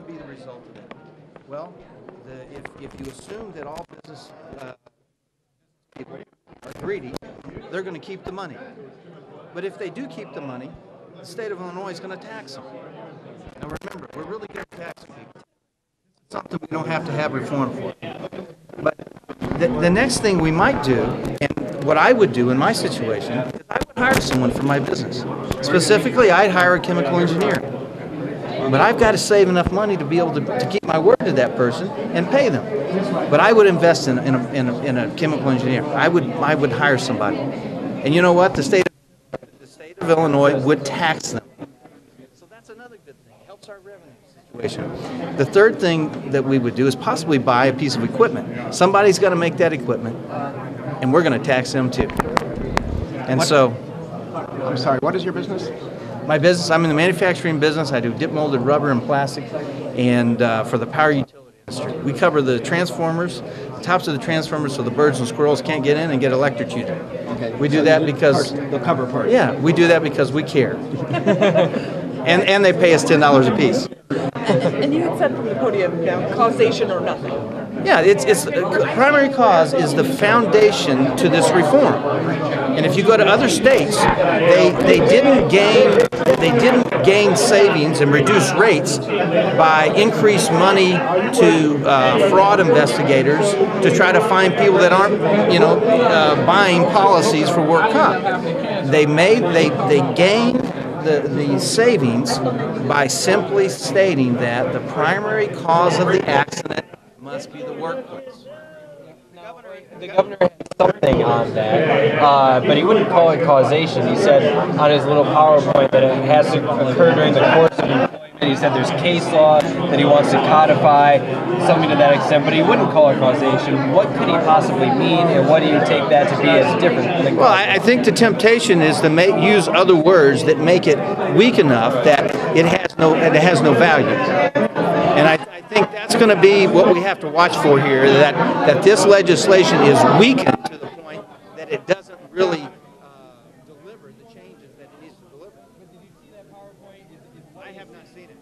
to be the result of that? Well, if you assume that all business people are greedy, they're going to keep the money. But if they do keep the money, the state of Illinois is going to tax them. Now remember, we're really good at taxing people. It's something we don't have to have reform for. But the next thing we might do, and what I would do in my situation, is I would hire someone for my business. Specifically, I'd hire a chemical engineer. But I've got to save enough money to be able to keep my word to that person and pay them. But I would invest in a chemical engineer. I would hire somebody. And you know what? The state of Illinois would tax them. So that's another good thing. It helps our revenue situation. The third thing that we would do is possibly buy a piece of equipment. Somebody's got to make that equipment, and we're going to tax them too. And so... I'm sorry, what is your business? My business, I'm in the manufacturing business. I do dip molded rubber and plastic, and for the power utility industry. We cover the transformers, the tops of the transformers, so the birds and squirrels can't get in and get electrocuted. Okay. We do that because... They'll cover parts. Yeah, we do that because we care. and they pay us $10 a piece. And you had said from the podium, causation or nothing. Yeah, it's primary cause is the foundation to this reform. And if you go to other states, they didn't gain savings and reduce rates by increased money to fraud investigators to try to find people that aren't, buying policies for work comp. They gained the savings by simply stating that the primary cause of the accident must be the workplace. The governor had something on that, but he wouldn't call it causation. He said on his little PowerPoint that it has to occur during the course of employment. He said there's case law that he wants to codify, something to that extent, but he wouldn't call it causation. What could he possibly mean, and what do you take that to be as different than Well, I think the temptation is to use other words that make it weak enough that it has no value. And I think that's going to be what we have to watch for here, that this legislation is weakened to the point that it doesn't really deliver the changes that it needs to deliver. But did you see that PowerPoint? I have not seen it.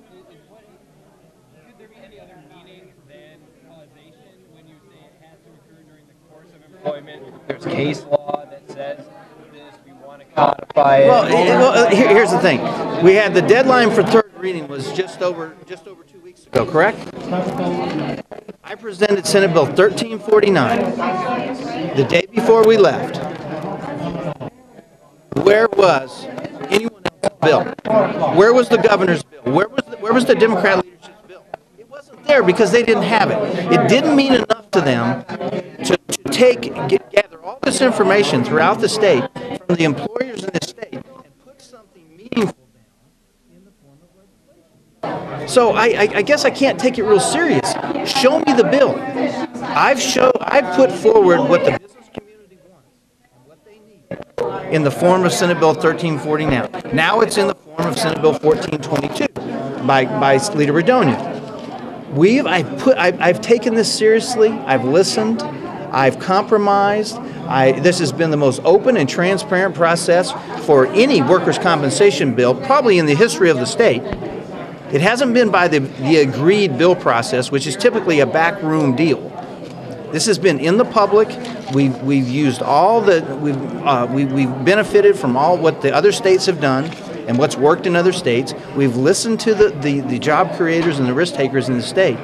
Could there be any other meaning than causation when you say it has to occur during the course of employment? There's case law that says this, we want to codify it. Well, here's the thing. We had the deadline for third reading was just over 2 weeks ago, correct? I presented Senate Bill 1349 the day before we left. Where was anyone else's bill? Where was the governor's bill? Where was the Democrat leadership's bill? It wasn't there because they didn't have it. It didn't mean enough to them to gather all this information throughout the state from the employers in the state and put something meaningful down in the form of legislation. So I guess I can't take it real serious. Show me the bill. I've put forward what the business community wants and what they need in the form of Senate Bill 1340 now. Now it's in the form of Senate Bill 1422 by Leader Redonia. I've taken this seriously. I've listened. I've compromised. This has been the most open and transparent process for any workers' compensation bill, probably in the history of the state. It hasn't been by the agreed bill process, which is typically a backroom deal. This has been in the public. We've used all we've benefited from all what the other states have done and what's worked in other states. We've listened to the job creators and the risk takers in the state,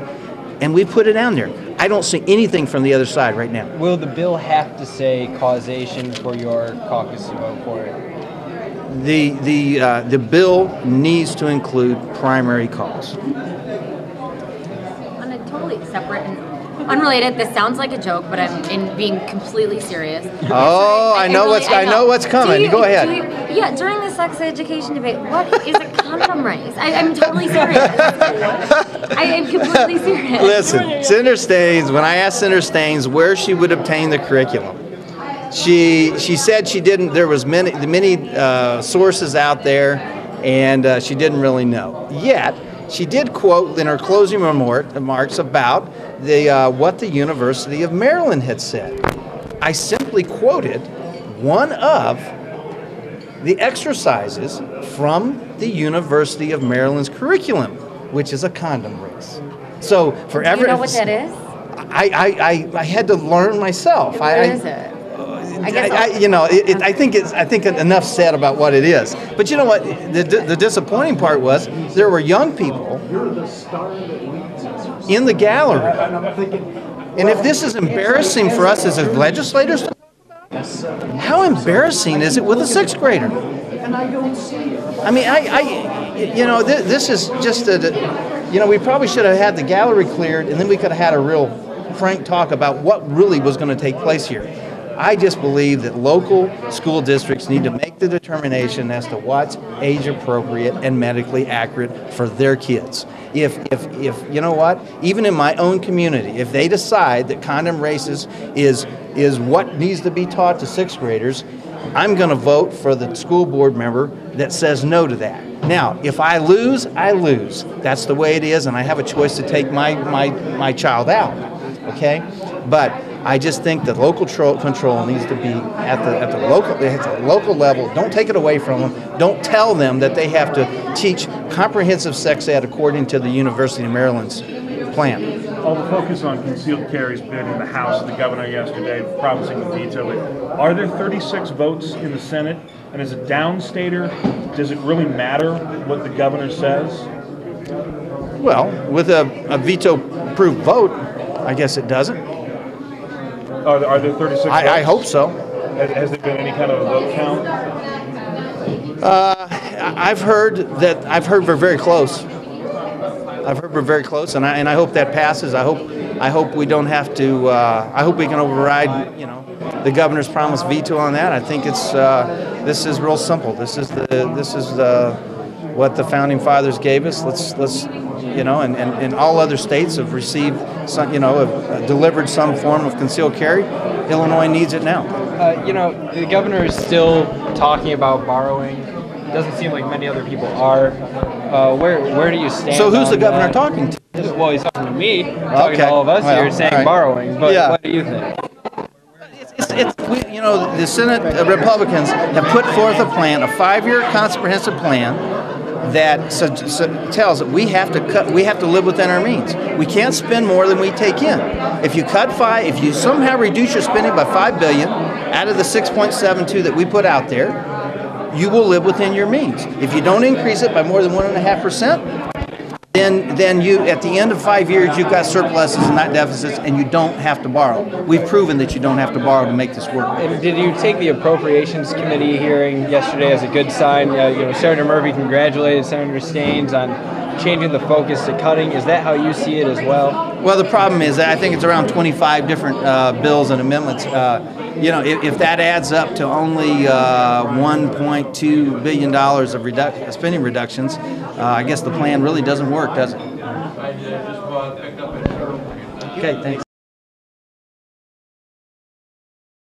and we put it down there. I don't see anything from the other side right now. Will the bill have to say causation for your caucus to vote for it? The bill needs to include primary cause. On a totally separate and unrelated, this sounds like a joke, but I'm being completely serious. Oh, I know what's coming. Go ahead. During the sex education debate, what is a condom race? I'm totally serious. I am completely serious. Listen, Senator Staines, when I asked Senator Staines where she would obtain the curriculum, she said she didn't. There was many sources out there, and she didn't really know. Yet she did quote in her closing remarks about what the University of Maryland had said. I simply quoted one of the exercises from the University of Maryland's curriculum, which is a condom race. So for Do you know what that is? I had to learn myself. What is it? I guess I think enough said about what it is. But you know what? The disappointing part was there were young people in the gallery. And if this is embarrassing for us as legislators to talk about, how embarrassing is it with a sixth grader? I mean, this is just we probably should have had the gallery cleared, and then we could have had a real frank talk about what really was going to take place here. I just believe that local school districts need to make the determination as to what's age appropriate and medically accurate for their kids. If you know what, even in my own community, if they decide that condom races is what needs to be taught to sixth graders, I'm going to vote for the school board member that says no to that. Now, if I lose, I lose. That's the way it is, and I have a choice to take my child out. Okay, but I just think that local control needs to be at the local level. Don't take it away from them. Don't tell them that they have to teach comprehensive sex ed according to the University of Maryland's plan. All the focus on concealed carry's been in the House, the governor yesterday promising to veto it. Are there 36 votes in the Senate? And as a downstater, does it really matter what the governor says? Well, with a veto-proof vote, I guess it doesn't. Are there 36 votes? I hope so. Has there been any kind of a vote count? I've heard we're very close. I've heard we're very close, and I hope that passes. I hope we don't have to. I hope we can override, the governor's promised veto on that. I think this is real simple. This is what the founding fathers gave us. Let's and all other states have received some, have delivered some form of concealed carry. Illinois needs it now. The governor is still talking about borrowing. It doesn't seem like many other people are. Where do you stand? So who's the governor that? talking to? Well, he's talking to me, talking to all of us here, saying right. borrowing. But Yeah. what do you think? The Senate Republicans have put forth a plan, a 5-year comprehensive plan that tells that we have to live within our means. We can't spend more than we take in. If you somehow reduce your spending by $5 billion out of the 6.72 that we put out there, you will live within your means. If you don't increase it by more than 1.5%, then you, at the end of 5 years, you've got surpluses and not deficits, and you don't have to borrow. We've proven that you don't have to borrow to make this work. And did you take the Appropriations Committee hearing yesterday as a good sign? Senator Murphy congratulated Senator Staines on changing the focus to cutting. Is that how you see it as well? Well, the problem is that I think it's around 25 different bills and amendments. If that adds up to only $1.2 billion of spending reductions, I guess the plan really doesn't work, does it? Okay, thanks.